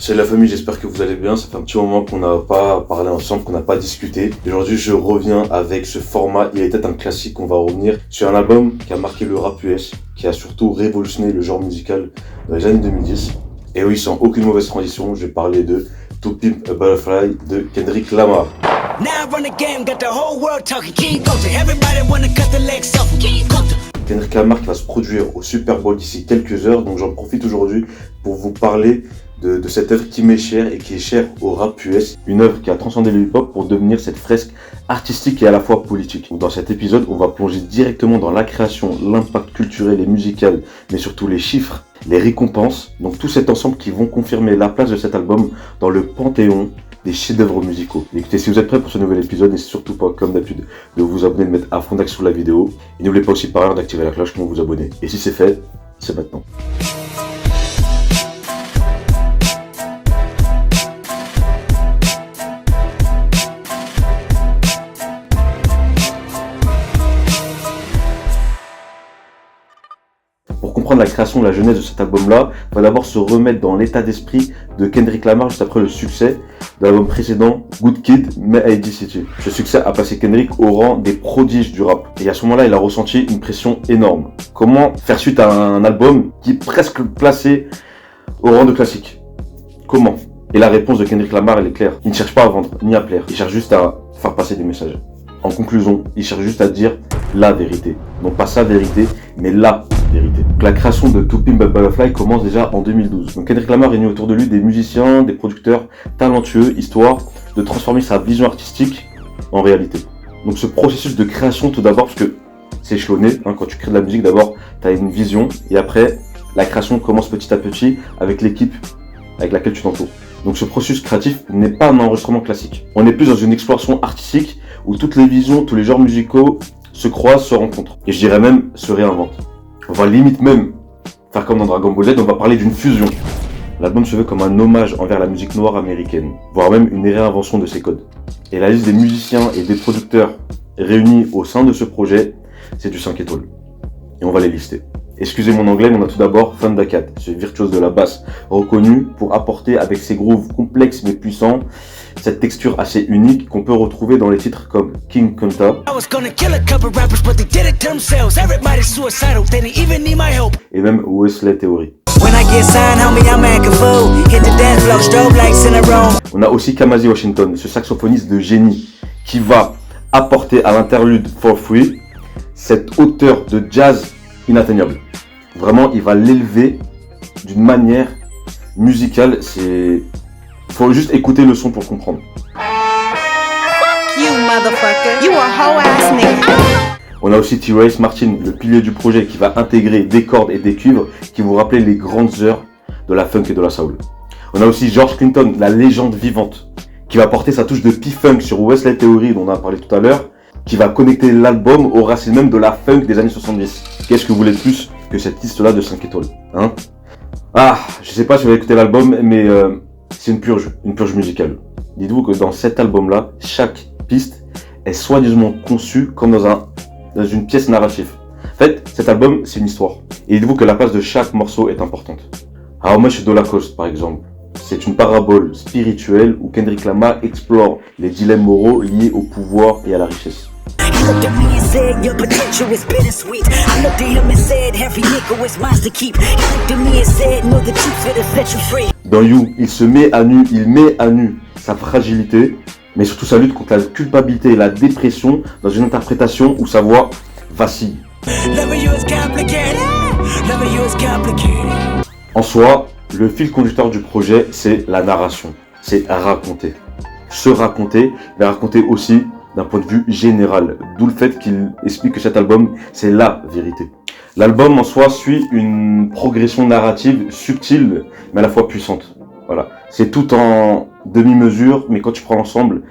Salut la famille, j'espère que vous allez bien. Ça fait un petit moment qu'on n'a pas parlé ensemble, qu'on n'a pas discuté. Aujourd'hui, je reviens avec ce format. Il était un classique, on va revenir sur un album qui a marqué le rap US, qui a surtout révolutionné le genre musical dans les années 2010. Et oui, sans aucune mauvaise transition, je vais parler de To Pimp a Butterfly de Kendrick Lamar. Kendrick Lamar qui va se produire au Super Bowl d'ici quelques heures, donc j'en profite aujourd'hui pour vous parler de cette œuvre qui m'est chère et qui est chère au rap US, une œuvre qui a transcendé le hip-hop pour devenir cette fresque artistique et à la fois politique. Dans cet épisode, on va plonger directement dans la création, l'impact culturel et musical, mais surtout les chiffres, les récompenses, donc tout cet ensemble qui vont confirmer la place de cet album dans le panthéon des chefs-d'œuvre musicaux. Écoutez, si vous êtes prêts pour ce nouvel épisode, n'hésitez surtout pas, comme d'habitude, de vous abonner, de mettre à fond d'action sous la vidéo. Et n'oubliez pas aussi par ailleurs d'activer la cloche pour vous abonner. Et si c'est fait, c'est maintenant. Pour comprendre la création, la genèse de cet album-là, il va d'abord se remettre dans l'état d'esprit de Kendrick Lamar juste après le succès de l'album précédent, Good Kid, Made City. Ce succès a passé Kendrick au rang des prodiges du rap. Et à ce moment-là, il a ressenti une pression énorme. Comment faire suite à un album qui est presque placé au rang de classique? Comment? Et la réponse de Kendrick Lamar, elle est claire. Il ne cherche pas à vendre, ni à plaire. Il cherche juste à faire passer des messages. En conclusion, il cherche juste à dire la vérité. Non pas sa vérité, mais la vérité. Donc, la création de To Pimp a Butterfly commence déjà en 2012. Donc Kendrick Lamar réunit autour de lui des musiciens, des producteurs talentueux, histoire de transformer sa vision artistique en réalité. Donc ce processus de création tout d'abord, parce que c'est échelonné, quand tu crées de la musique, d'abord tu as une vision, et après la création commence petit à petit avec l'équipe avec laquelle tu t'entoures. Donc ce processus créatif n'est pas un enregistrement classique. On est plus dans une exploration artistique où toutes les visions, tous les genres musicaux se croisent, se rencontrent. Et je dirais même se réinventent. On va limite même faire comme dans Dragon Ball Z, on va parler d'une fusion. L'album se veut comme un hommage envers la musique noire américaine, voire même une réinvention de ses codes. Et la liste des musiciens et des producteurs réunis au sein de ce projet, c'est du 5 étoiles. Et on va les lister. Excusez mon anglais, mais on a tout d'abord Thunda Cat, ce virtuose de la basse, reconnu pour apporter avec ses grooves complexes mais puissants, cette texture assez unique qu'on peut retrouver dans les titres comme King Kunta et même Wesley Theory. On a aussi Kamasi Washington, ce saxophoniste de génie qui va apporter à l'interlude For Free cette hauteur de jazz inatteignable. Vraiment, il va l'élever d'une manière musicale. Faut juste écouter le son pour comprendre. On a aussi T-Race Martin, le pilier du projet, qui va intégrer des cordes et des cuivres qui vont rappeler les grandes heures de la funk et de la soul. On a aussi George Clinton, la légende vivante, qui va porter sa touche de P-Funk sur Wesley Theory, dont on a parlé tout à l'heure, qui va connecter l'album aux racines même de la funk des années 70. Qu'est-ce que vous voulez de plus que cette liste-là de 5 étoiles, hein? Ah, je sais pas si vous avez écouté l'album, mais c'est une purge musicale. Dites-vous que dans cet album-là, chaque piste est soigneusement conçue comme dans une pièce narrative. En fait, cet album, c'est une histoire. Et dites-vous que la place de chaque morceau est importante. How Much Dollar Cost, par exemple, c'est une parabole spirituelle où Kendrick Lamar explore les dilemmes moraux liés au pouvoir et à la richesse. Dans You, il se met à nu, il met à nu sa fragilité, mais surtout sa lutte contre la culpabilité et la dépression dans une interprétation où sa voix vacille. En soi, le fil conducteur du projet, c'est la narration, c'est raconter. Se raconter, mais raconter aussi d'un point de vue général, d'où le fait qu'il explique que cet album, c'est la vérité. L'album en soi suit une progression narrative subtile, mais à la fois puissante. Voilà, c'est tout en demi-mesure, mais quand tu prends l'ensemble,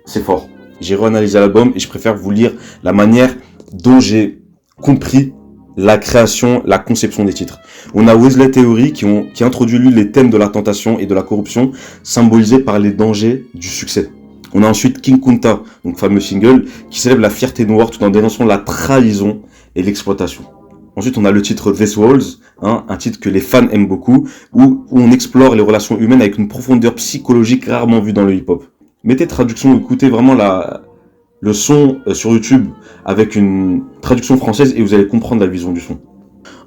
c'est fort. J'ai réanalysé l'album et je préfère vous lire la manière dont j'ai compris la création, la conception des titres. On a Wesley Theory qui introduit lui les thèmes de la tentation et de la corruption, symbolisés par les dangers du succès. On a ensuite King Kunta, donc fameux single, qui célèbre la fierté noire tout en dénonçant la trahison et l'exploitation. Ensuite, on a le titre This Walls, un titre que les fans aiment beaucoup, où on explore les relations humaines avec une profondeur psychologique rarement vue dans le hip-hop. Mettez traduction, écoutez vraiment le son sur YouTube avec une traduction française et vous allez comprendre la vision du son.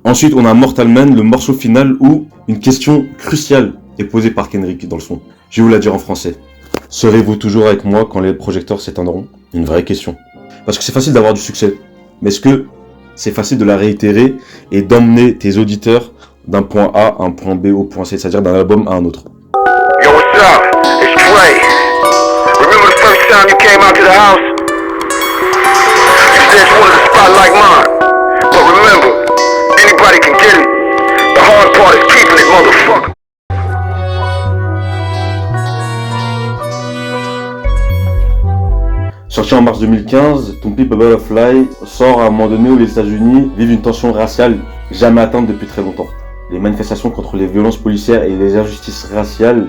Ensuite, on a Mortal Man, le morceau final où une question cruciale est posée par Kendrick dans le son. Je vais vous la dire en français. Serez-vous toujours avec moi quand les projecteurs s'éteindront? Une vraie question. Parce que c'est facile d'avoir du succès, mais est-ce que c'est facile de la réitérer et d'emmener tes auditeurs d'un point A à un point B au point C, c'est-à-dire d'un album à un autre? Yo, what's up? It's Dre. Remember the first time you came out to the house? You said you wanted a spot like mine. But remember, anybody can get it. The hard part is keeping it, motherfucker. Sorti en mars 2015, To Pimp a Butterfly sort à un moment donné où les États-Unis vivent une tension raciale jamais atteinte depuis très longtemps. Les manifestations contre les violences policières et les injustices raciales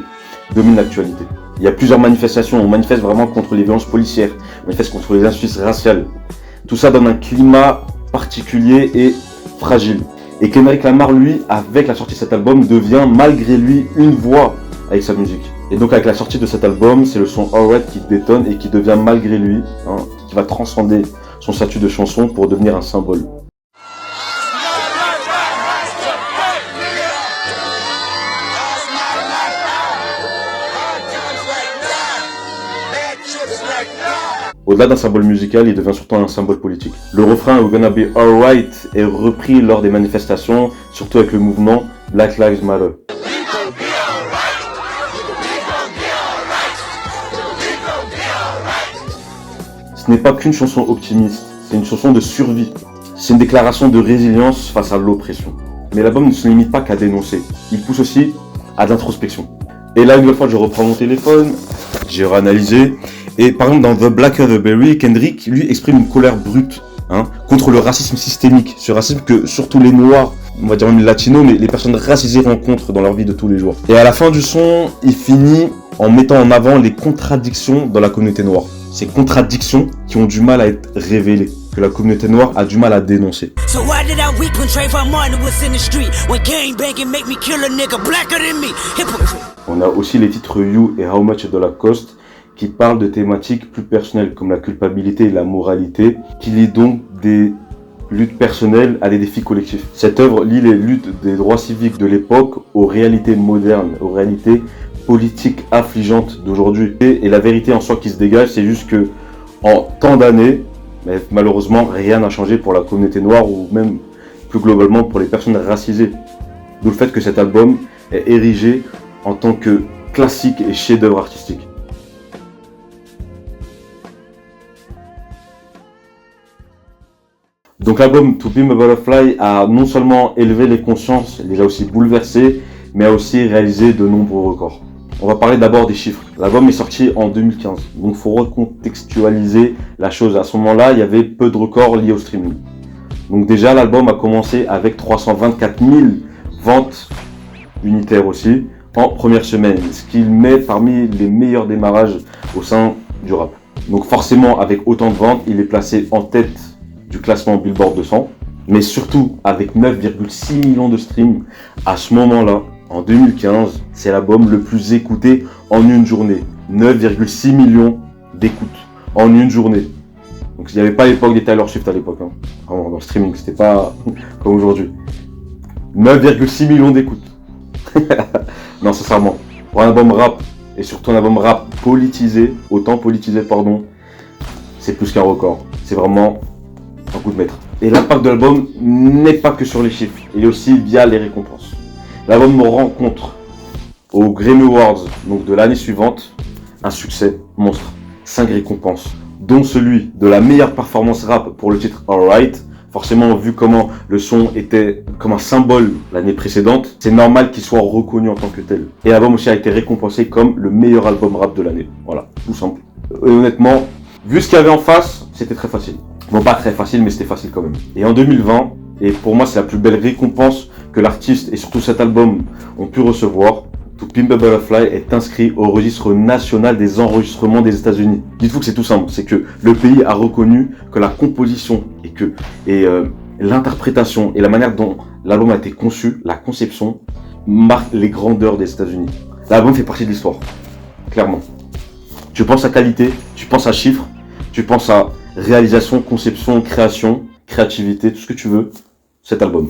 dominent l'actualité. Il y a plusieurs manifestations, on manifeste vraiment contre les violences policières, on manifeste contre les injustices raciales. Tout ça donne un climat particulier et fragile. Et Kendrick Lamar, lui, avec la sortie de cet album, devient malgré lui une voix avec sa musique. Et donc avec la sortie de cet album, c'est le son Alright qui détonne et qui devient malgré lui, qui va transcender son statut de chanson pour devenir un symbole. Au-delà d'un symbole musical, il devient surtout un symbole politique. Le refrain We're Gonna Be Alright est repris lors des manifestations, surtout avec le mouvement Black Lives Matter. Ce n'est pas qu'une chanson optimiste, c'est une chanson de survie. C'est une déclaration de résilience face à l'oppression. Mais l'album ne se limite pas qu'à dénoncer, il pousse aussi à de l'introspection. Et là, une nouvelle fois, je reprends mon téléphone, j'ai réanalysé, et par exemple dans The Blacker the Berry, Kendrick, lui, exprime une colère brute contre le racisme systémique, ce racisme que surtout les Noirs, on va dire même les Latinos, mais les personnes racisées rencontrent dans leur vie de tous les jours. Et à la fin du son, il finit en mettant en avant les contradictions dans la communauté noire. Ces contradictions qui ont du mal à être révélées, que la communauté noire a du mal à dénoncer. On a aussi les titres You et How Much de Lacoste qui parlent de thématiques plus personnelles comme la culpabilité et la moralité, qui lient donc des luttes personnelles à des défis collectifs. Cette œuvre lie les luttes des droits civiques de l'époque aux réalités modernes, aux réalités politiques affligeantes d'aujourd'hui. Et la vérité en soi qui se dégage, c'est juste que en tant d'années, mais malheureusement, rien n'a changé pour la communauté noire ou même plus globalement pour les personnes racisées. D'où le fait que cet album est érigé en tant que classique et chef-d'œuvre artistique. Donc l'album To Pimp a Butterfly a non seulement élevé les consciences, les a aussi bouleversés, mais a aussi réalisé de nombreux records. On va parler d'abord des chiffres. L'album est sorti en 2015, donc il faut recontextualiser la chose. À ce moment-là, il y avait peu de records liés au streaming. Donc déjà, l'album a commencé avec 324 000 ventes unitaires aussi en première semaine, ce qui le met parmi les meilleurs démarrages au sein du rap. Donc forcément, avec autant de ventes, il est placé en tête du classement Billboard 200, mais surtout avec 9,6 millions de streams à ce moment-là. En 2015, c'est l'album le plus écouté en une journée. 9,6 millions d'écoutes en une journée. Donc il n'y avait pas l'époque des Taylor Swift à l'époque. Vraiment, dans le streaming, c'était pas comme aujourd'hui. 9,6 millions d'écoutes. Non, sincèrement, pour un album rap, et surtout un album rap politisé, c'est plus qu'un record. C'est vraiment un coup de maître. Et l'impact de l'album n'est pas que sur les chiffres, il est aussi via les récompenses. L'album rencontre aux Grammy Awards, donc de l'année suivante, un succès monstre. 5 récompenses, dont celui de la meilleure performance rap pour le titre Alright. Forcément, vu comment le son était comme un symbole l'année précédente, c'est normal qu'il soit reconnu en tant que tel. Et l'album aussi a été récompensé comme le meilleur album rap de l'année. Voilà, tout simple. Et honnêtement, vu ce qu'il y avait en face, c'était très facile. Bon, pas très facile, mais c'était facile quand même. Et en 2020, et pour moi c'est la plus belle récompense que l'artiste et surtout cet album ont pu recevoir, To Pimp a Butterfly est inscrit au registre national des enregistrements des États-Unis. Dites-vous que c'est tout simple, c'est que le pays a reconnu que la composition et l'interprétation et la manière dont l'album a été conçu, la conception, marque les grandeurs des États-Unis. L'album fait partie de l'histoire, clairement. Tu penses à qualité, tu penses à chiffres, tu penses à réalisation, conception, création, créativité, tout ce que tu veux, cet album.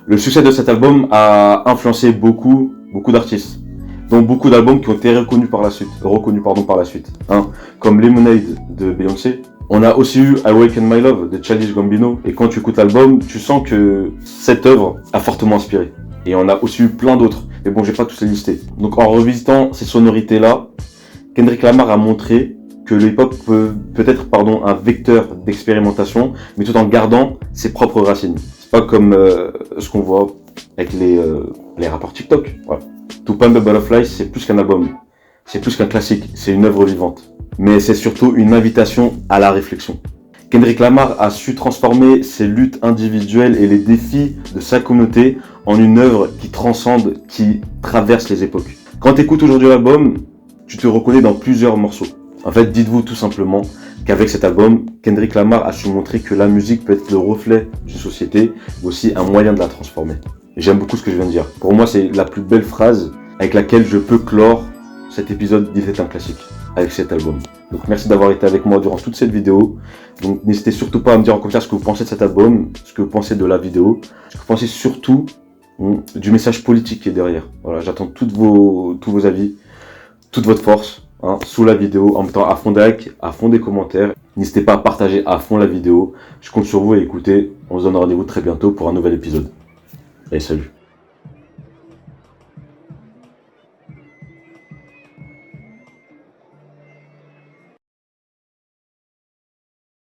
Le succès de cet album a influencé beaucoup d'artistes, dont beaucoup d'albums qui ont été reconnus par la suite, hein, comme Lemonade de Beyoncé. On a aussi eu Awaken My Love de Childish Gambino, et quand tu écoutes l'album, tu sens que cette œuvre a fortement inspiré. Et on a aussi eu plein d'autres, mais bon, je vais pas tous les lister. Donc en revisitant ces sonorités-là, Kendrick Lamar a montré que le hip-hop peut être un vecteur d'expérimentation, mais tout en gardant ses propres racines. C'est pas comme ce qu'on voit avec les rappeurs TikTok. Voilà. To Pimp a Butterfly, c'est plus qu'un album, c'est plus qu'un classique, c'est une œuvre vivante. Mais c'est surtout une invitation à la réflexion. Kendrick Lamar a su transformer ses luttes individuelles et les défis de sa communauté en une œuvre qui transcende, qui traverse les époques. Quand tu écoutes aujourd'hui l'album, tu te reconnais dans plusieurs morceaux. En fait, dites-vous tout simplement qu'avec cet album, Kendrick Lamar a su montrer que la musique peut être le reflet d'une société, mais aussi un moyen de la transformer. Et j'aime beaucoup ce que je viens de dire. Pour moi, c'est la plus belle phrase avec laquelle je peux clore cet épisode d'Il est un classique, avec cet album. Donc merci d'avoir été avec moi durant toute cette vidéo. Donc n'hésitez surtout pas à me dire en commentaire ce que vous pensez de cet album, ce que vous pensez de la vidéo, ce que vous pensez surtout du message politique qui est derrière. Voilà, j'attends tous vos avis, toute votre force sous la vidéo, en mettant à fond des likes, à fond des commentaires. N'hésitez pas à partager à fond la vidéo. Je compte sur vous et écoutez, on se donne rendez-vous très bientôt pour un nouvel épisode. Allez, salut.